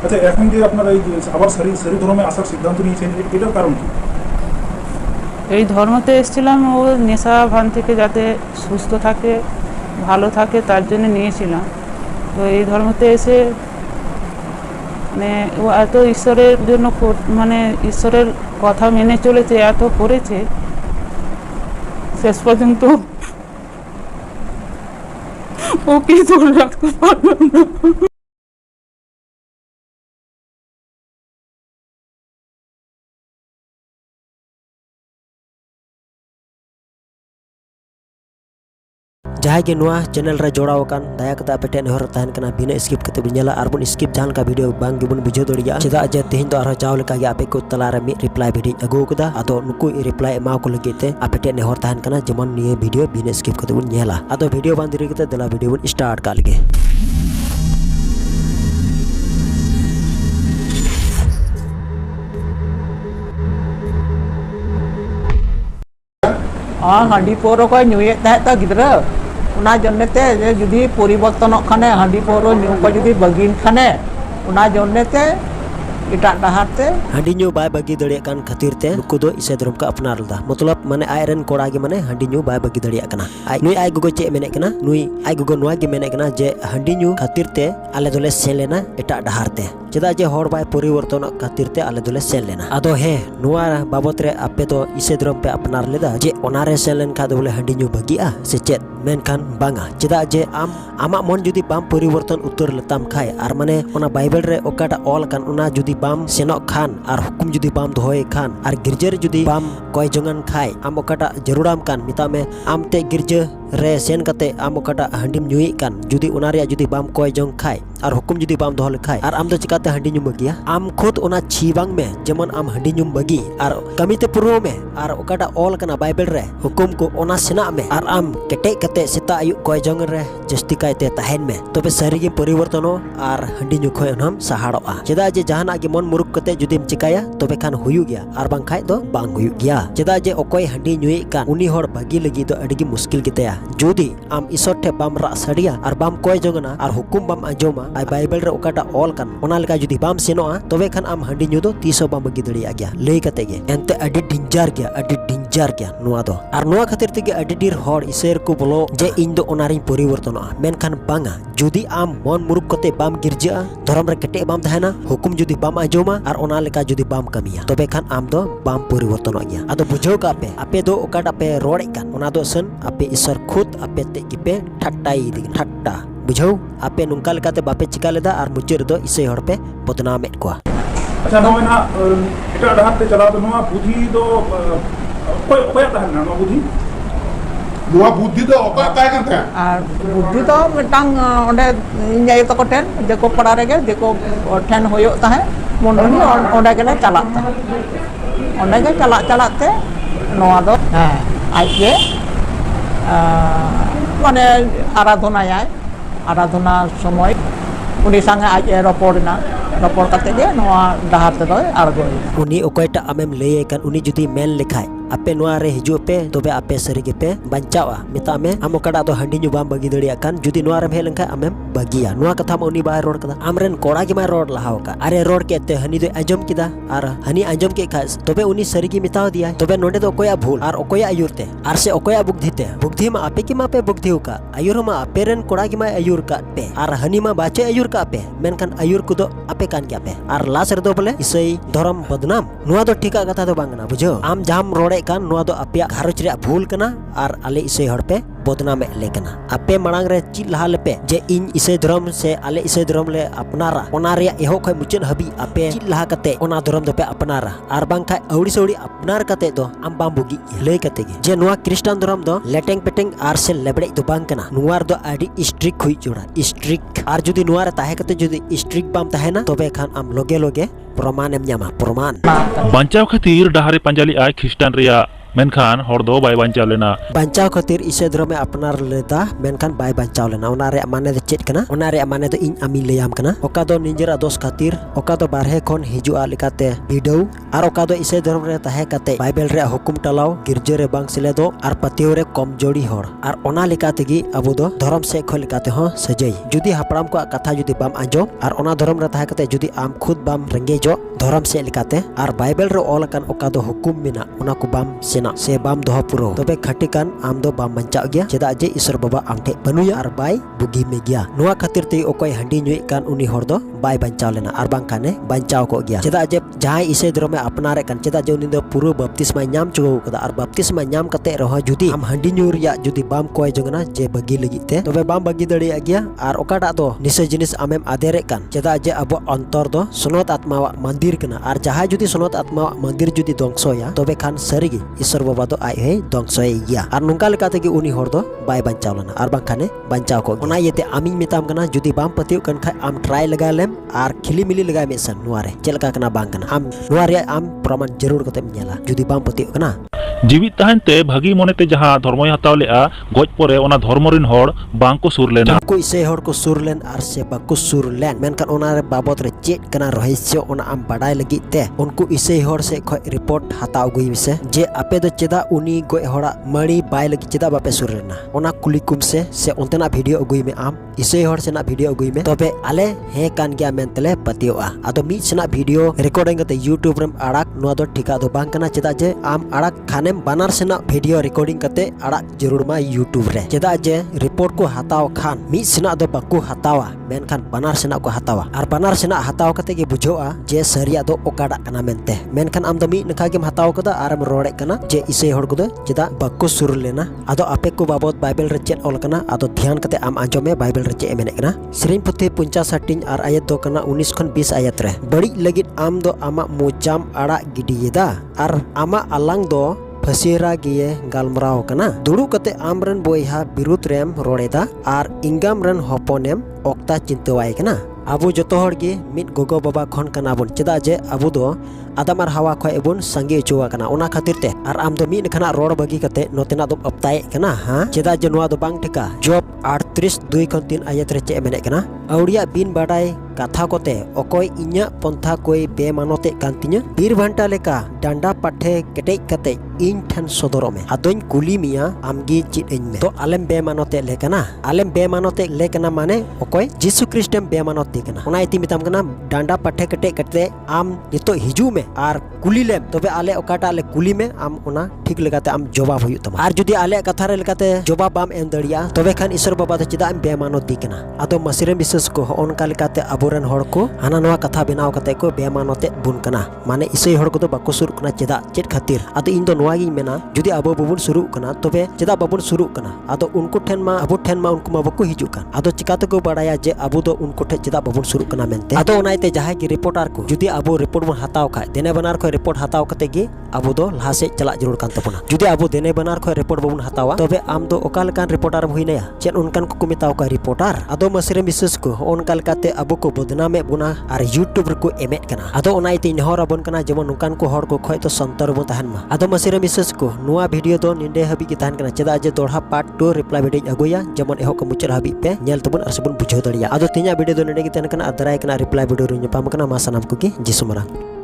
আচ্ছা, এখন যে আপনারা এই আবার সারি সারি ধর্মে আসার সিদ্ধান্ত নিয়েছেন, এটার কারণ কি? এই ধর্মতে এসেছিলাম ও নেশা ভান থেকে যাতে সুস্থ থাকে, ভালো থাকে, তার জন্য নিয়েছিলাম। তো এই ধর্মতে এসে মানে ও এত ঈশ্বরের জন্য মানে ঈশ্বরের কথা মেনে চলেছে, এত করেছে, শেষ পর্যন্ত ও কি ধরে রাখতে পারলো না। जहाँ के नुआ चैनल रे जोड़ाव कान दया कता पेटे नेहर तहन कना बिना स्किप कते बिनला आरबन स्किप जान का वीडियो बांग गिबन बुझे दड़िया चेदा जे तेहिन तो आरो चावल का या आपे को तला रे मि रिप्लाई भिडी अगो कदा आदो नुकु रिप्लाई एमा को लगिते आपेटे नेहर तहन कना जेमन निये वीडियो बिना स्किप कते बन नेला आदो वीडियो बांग दिरि कते दला वीडियो बन स्टार्ट का लगे। हांडी पौर को नुए तो गिद्रा जनते जुदी परिवर्तन खाने हांडी पौर न्यू को जुदी बगिन खाने जनते इटा डहारते हांडी न्यू बाय बगी दड़िया कान खातिर ते नुकु दो इसे धर्म का अपनार लदा मतलब माने आयरन कोड़ा गे माने हांडी न्यू बाय बगी दड़िया कना आई नुई आई गुगो चे मेने कना नुई आई गुगो नुआ गे मेने कना जे हांडी न्यू खातिर ते आले दोले सेलेना इटा डहारते चेदा जे हर बाय परिवर्तन खातिर ते आले दोले सेल लेना आदो हे नुआ बाबत रे आपे तो इसे धर्म पे अपनार लेदा जे ओनारे सेलेन का बोले हांडी न्यू बगिया से चेत मेनखान बांगा चेदा जे आम आमा मन जुदी बाम परिवर्तन उत्तर लेताम खाय आर माने ओना बाइबल रे ओकाटा ऑल कान ओना जुदी बाम सेनो खान आर हुकुम जुदी बाम दोहोय खान आर गिरजे रे जुदी बाम कोय जंगन खाय आम ओकाटा जरूराम कान मिता में आम ते गिरजे रे सेन कते आम ओकाटा हांडीम न्यूई कान जुदी ओना रे जुदी बाम कोय जंग खाय आर हुकुम जुदी बाम दोहल खाय आर आम दो चिकाते हांडी न्यू बगिया आम खुद ओना छीबांग में जेमन आम हांडी न्यू बगी आर कमीते पुरो में आर ओकाटा ऑल कना बाइबल रे हुकुम को ओना सेना में आर आम केटे कते सेता आयु कोय जंग रे जस्ती कायते तहन में तबे सरीगे परिवर्तनो आर हांडी न्यू खोय हम सहाड़ोआ चेदा जे जहाना के मन मुरुक कते जुदीम चिकाया तबे खान हुयु गया आर बांग खाय दो बांग हुयु गया चेदा जे ओकोय हांडी न्यूई कान उनी होड़ बगी लगी तो अडिगी मुश्किल गितया जुदी आम ईश्वर ठे बाम रा सड़िया आर बाम कोय जंगना आर हुकुम बाम आंजोमा आय बाइबल रे ओकाटा ऑल कान ओना लेका जुदी बाम सेनोआ तबे खान आम हांडी न्यू दो तीसो बाम बगी दड़िया गया लई कते गे एंते अडि डिंजार गया नुआ दो आर नुआ खातिर तेगे अडि डिर होड़ ईश्वर को बोलो जे इन दो ओनारिन परिवर्तनोआ मेनखान बांगा जुदी आम मन मुरुक कते बाम गिरजा धर्म रे केटे बाम तहना हुकुम जुदी बाम आंजोमा आर ओना लेका जुदी बाम कमिया तबे खान आम दो बाम परिवर्तनोआ गया आदो बुझो का आपे दो ओकाटा पे रोड़े कान ओना दो सन आपे ईश्वर खुद आपे ते गिपे ठट्टाई दिग ठट्टा बुझो आपे नुंका लेकाते बापे चिका लेदा आर मुचे दो इसे हड़ पे बदनामेट कोआ। अच्छा, नोय ना एटा डहाते चला तो नोआ बुद्धि दो कोय कोय तहना नोआ बुद्धि बुद्धि तो काय करता और बुद्धि तो मिटांग ओंडे इन्याय तो कोटेन देखो पड़ा रेगे देखो ठेन होयो ताहे मोननी ओंडे गेले चलाता ओंडे के चलाते नोआ दो आज के माने आराधना समय उनी संगे आज रपोड़ना रपोड़ करते गे नोआ डहार ते दो आरगो उनी ओकोयटा आमेम लई कान उनी जुदी मेन लेखाय आपे नुआ रे हिजु पे तबे आपे सरी के पे बंचावा मिता में आम ओकाडा दो हांडी न्यू बाम बगी दड़िया कान जुदी नुआ रे हेलन खाय आमेम बगिया नुआ कथा म उनी बाय रोड कदा आमरेन कोड़ा के माय रोड लाहाव का अरे रोड के ते हनी दो आंजम किदा आर हनी आंजम के खास तबे उनी सरी की मिताव दिया तबे नोडे दो कोया भूल आर ओकोया आयुरते आर से ओकोया बुद्धि मा आपे की मा पे बुद्धि का आयुर मा आपे रेन कोड़ा की मा आयुर का पे आर हनी मा बाचे आयुर का पे मेनखान आयुर को दो आपे कान क्या पे आर लास रे दो बोले इसई धर्म बदनाम नुआ दो ठीका कथा दो बांगना बुझो आम जाम रोड़े कान नुआ दो आपे घारोच रे भूल कना आर आले इसे हड़ पे बदनाम ले कना आपे मांग रे ची लहा लेपे जे इन इसे धर्म से आले इसे धर्म ले अपनारा ओना रे एहो खय मुचन हबी आपे ची लहा कते ओना धर्म दो पे अपनारा आर बांग खाय औड़ी सौड़ी अपनार कते दो आम बाम बुगी लई कते गे जे नुआ क्रिश्चियन धर्म दो लेटेंग पेटेंग आर से लेबड़े दो बांग कना नुआर दो आडी स्ट्रिक हुई जोड़ा स्ट्रिक आर जुदी नुआर ताहे कते जुदी स्ट्रिक बाम ताहेना तबे खान आम लोगे प्रमाण एम न्यामा प्रमाण बंचाव खातिर डहारे पंजाली आय ख्रिस्टान रिया मेनखान हर दो बाय बांचा लेना बांचाव खातिर ईसाई धर्म में अपनार लेदा मेनखान बाय बांचाव लेना ओना रे माने दो चेत कना ओना रे माने दो इन आमी लेयाम कना ओका दो निजेरा दोष खातिर ओका दो बारहे खन हिजुआ लेकाते भिडौ आर ओका दो ईसाई धर्म रे ताहे काते बाइबल रे हुकुम टलाव गिरजे रे बांग सिलेदो आर पतियो रे कमजोरी हर आर ओना लेकाते गी अबो दो धर्म से खो लेकाते हो सजई जुदी हापराम को कथा जुदी बाम आंजो आर ओना धर्म रे ताहे काते जुदी आम खुद बाम रेंगेजो धर्म से लेकाते आर बाइबल रे ऑल कान ओका दो हुकुम मिना ओना को बाम सेना से बाम दोह पुरो तबे खटिकान आम दो बाम बंचा गया चेदा जे ईश्वर बाबा आमठे बनुया आर बाय बुगी में गया नुआ खातिर ते ओकय हंडी नुई कान उनी हर दो बाय बंचाव लेना आर बांग काने बंचाव को गया चेदा जे जहां ईसाई धर्म में अपनारे कान चेदा जे उनी दो पुरो बपतिस्मा ᱧᱟᱢ चुगो कदा आर बपतिस्मा ᱧᱟᱢ कते रहो जुदी आम हंडी ᱧᱩ रिया जुदी बाम कोय जंगना जे बगी लगी ते तबे बाम बगी दड़िया गया आर ओकाटा दो निसे जिनिस आमेम आदेरे कान चेदा जे अबो अंतर दो सुनोत आत्मा मंदिर कना आर जहां जुदी सुनोत आत्मा मंदिर जुदी दंगसोया तबे खान सरीगी ईश्वर बाबा दो आय हे दंगसोय गया आर नुंका लेकाते गी उनी हर दो बाय बंचाव लना आर बांखाने बंचाव को ओना येते आमी मिताम कना जुदी बाम पतिव कन खाय आम ट्राई लगा लेम आर खिली मिली लगा मेसन नुआरे चेलका कना बांग कना आम नुआरे आम प्रमाण जरूर कते मेला जुदी बाम पतिव कना जीवित तहनते भागी मोनेते जहां धर्मय हताव लेआ गज परे ओना धर्म रिन हर बांग को सुर लेना को ईसाई हर को सुर लेन आर से बाको सुर लेन मेनखान ओना रे बाबत रे चेत कना रहस्य ओना आम बाडाय लगी ते उनको ईसाई हर से खय रिपोर्ट हताव गई मिसे जे आपे दो चेदा उनी गय हरा मड़ी बाय लगी चेदा बापे सुर लेना ओना कुलिकुम से ओंतेना वीडियो अगुई में आम ईसाई हर सेना वीडियो अगुई में तबे आले हे कान गया मेनतले पतियोआ आदो मी सेना वीडियो रिकॉर्डिंग कते यूट्यूब रेम आड़ाक नुआ दो ठिका दो बांग कना चेदा जे आम आड़ाक खानेम बानार सेना वीडियो रिकॉर्डिंग कते आड़ाक जरूर मा यूट्यूब रे चेदा जे रिपोर्ट को हताव खान मी सेना दो बाको हतावा मेनखान बानार सेना को हतावा आर बानार सेना हताव कते गे बुझोआ जे सरिया दो ओकाडा कना मेनते मेनखान आम दो मी नखा गेम हताव कदा आरम रोड़े कना जे ईसाई हर को दो चेदा बाको सुर लेना आदो आपे को बाबत बाइबल रे चेत ऑल कना आदो ध्यान कते आम आंजोमे बाइबल रे चेत मेने कना श्रीम पुथी 50 आर आयत दो कना 19 खन 20 आयत रे बड़ी लगित आम दो आमा मोजाम आड़ा गिडियेदा आर आमा अलांग दो फसीरा गिये गालमराव कना दुड़ू कते आमरन बोयहा बिरुद रेम रोड़ेदा आर इंगाम रन होपोनेम ओक्ता चिंतवाय कना आबो जतो हर गे मिट गोगो बाबा खन कना बन चेदा जे आबो दो आदम आर हवा खय बन संगे चुवा कना ओना खातिर ते आर आम दो मी नखना रोड बगी कते नोतेना दो अपताय कना हां चेदा जे नोआ दो बांग ठिका जॉब 38 2 खन 3 आयत रे चे मेने कना औड़िया बिन बाडाय कथा कोते ओकोय इन्या पंथा कोई बेमानोते कांतिnya बीर भांटा लेका डांडा पाठे केटेज कते इन ठन सदरो में आदोन कुली मिया आमगी चित इन में तो आलेम बेमानोते लेकना आलेम बेमानोते लेकना माने ओकोय जीसु क्रिस्टम बेमानोत देखना ओना इति मिताम कना डांडा पाठे केटे कते आम नितो हिजू में आर कुली लेम तबे आले ओकाटा आले कुली में आम ओना ठीक लगाते आम जवाब हुयु तमा आर जुदी आले कथा रे लगाते जवाब बाम एम दड़िया तबे खान ईश्वर बाबा चिदा एम बेमानोत दिकना आदो मसिरे विश्वास को ओनका लेकाते अबोरन हड़ को हाना नवा कथा बनाव कते को बेमानोते बुन कना माने ईसाई हड़ को दो बाको सुरु कना चेदा चेत खातिर आदो इन दो नवा गी मेना जुदी अबो बबुन सुरु कना तबे चेदा बबुन सुरु कना आदो उनको ठेन मा अबो ठेन मा उनको मा बाको हिजु कान आदो चिकाते को बड़ाया जे अबो दो उनको ठे चेदा बबुन सुरु कना मेनते आदो ओनाइते जहाय की रिपोर्टर को जुदी अबो रिपोर्ट बन हताव खाय देने बनार को रिपोर्ट हताव कते गे अबो दो लासे चला जरूर कान तपना जुदी अबो देने बनार को रिपोर्ट बबुन हतावा तबे आम दो ओकाल कान रिपोर्टर हुइनया चेन उनकान को मिताव का रिपोर्टर आदो मसिरे विश्वास को ओनकाल काते अबो को बदनामे बुना आर यूट्यूब रे को एमेट कना आदो ओनाइते नहर अबन कना जेमन नुकान को हड़ को खय तो संतर बो तहन मा आदो मसिरे विश्वास को नुआ वीडियो दो निंदे हबी की तहन कना चेदा जे दोढ़ा पार्ट 2 रिप्लाई वीडियो अगुया जेमन एहो को मुचर हबी पे नेल तबन आर सबन बुझो दड़िया आदो तिnya वीडियो दो नेडे की तहन कना अदराय कना रिप्लाई वीडियो रे ᱧᱟᱯᱟᱢ कना मा सनाम को की जिसुमरा।